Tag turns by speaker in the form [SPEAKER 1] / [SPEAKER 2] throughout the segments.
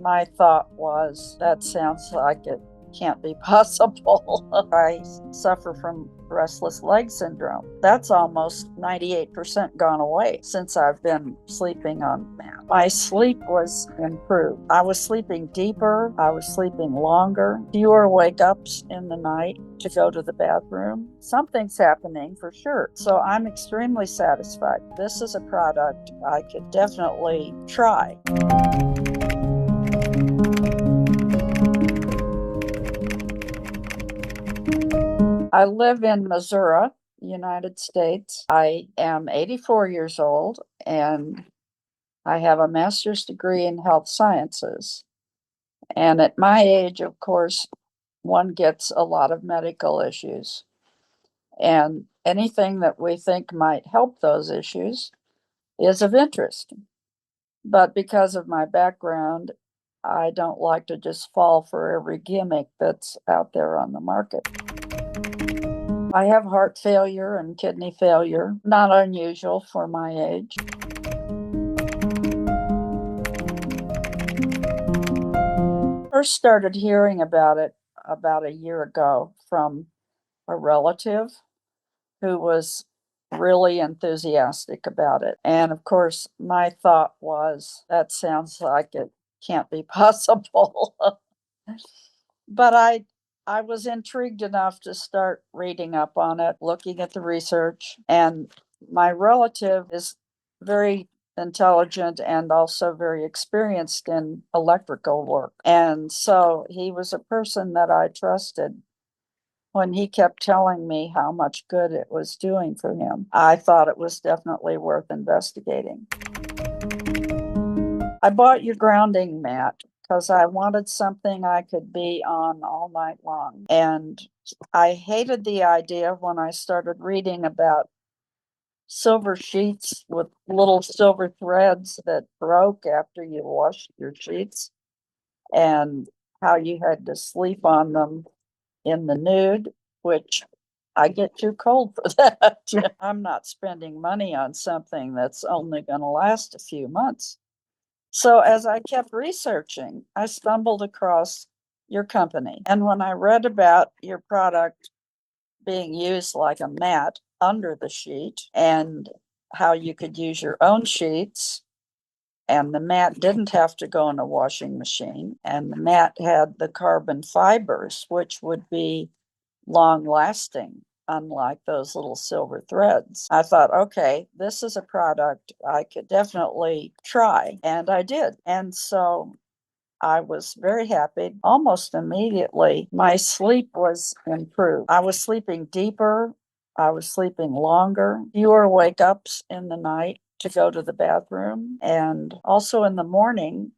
[SPEAKER 1] My thought was, that sounds like it can't be possible. I suffer from restless leg syndrome. That's almost 98% gone away since I've been sleeping on that. My sleep was improved. I was sleeping deeper, I was sleeping longer, fewer wake ups in the night to go to the bathroom. Something's happening for sure. So I'm extremely satisfied. This is a product I could definitely try. I live in Missouri, United States. I am 84 years old and I have a master's degree in health sciences. And at my age, of course, one gets a lot of medical issues. And anything that we think might help those issues is of interest. But because of my background, I don't like to just fall for every gimmick that's out there on the market. I have heart failure and kidney failure, not unusual for my age. First started hearing about it about a year ago from a relative who was really enthusiastic about it. And of course, my thought was, that sounds like it can't be possible. But I was intrigued enough to start reading up on it, looking at the research, and my relative is very intelligent and also very experienced in electrical work. And so he was a person that I trusted when he kept telling me how much good it was doing for him. I thought it was definitely worth investigating. I bought your grounding mat because I wanted something I could be on all night long. And I hated the idea when I started reading about silver sheets with little silver threads that broke after you washed your sheets and how you had to sleep on them in the nude, which I get too cold for that. I'm not spending money on something that's only going to last a few months. So as I kept researching, I stumbled across your company. And when I read about your product being used like a mat under the sheet and how you could use your own sheets, and the mat didn't have to go in a washing machine, and the mat had the carbon fibers, which would be long lasting, unlike those little silver threads. I thought, okay, this is a product I could definitely try. And I did. And so I was very happy. Almost immediately, my sleep was improved. I was sleeping deeper. I was sleeping longer, fewer wake ups in the night to go to the bathroom. And also in the morning,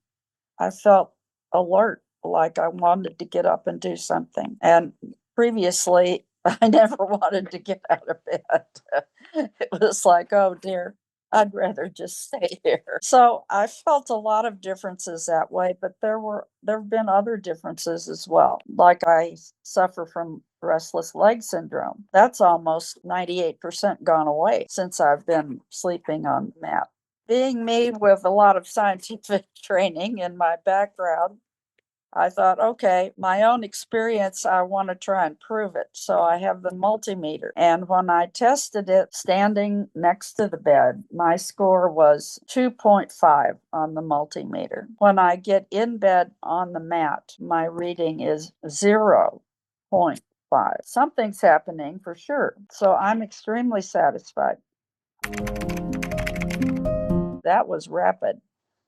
[SPEAKER 1] I felt alert, like I wanted to get up and do something. And previously, I never wanted to get out of bed. It was like, oh dear, I'd rather just stay here. So I felt a lot of differences that way, but there have been other differences as well. Like I suffer from restless leg syndrome. That's almost 98% gone away since I've been sleeping on mat. Being me with a lot of scientific training in my background, I thought, okay, my own experience, I want to try and prove it. So I have the multimeter. And when I tested it standing next to the bed, my score was 2.5 on the multimeter. When I get in bed on the mat, my reading is 0.5. Something's happening for sure. So I'm extremely satisfied. That was rapid.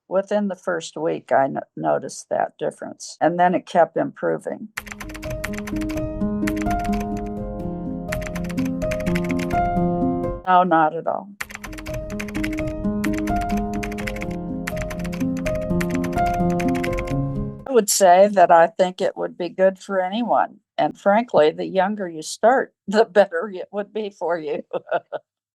[SPEAKER 1] Within the first week, I noticed that difference, and then it kept improving. No, not at all. I would say that I think it would be good for anyone. And frankly, the younger you start, the better it would be for you.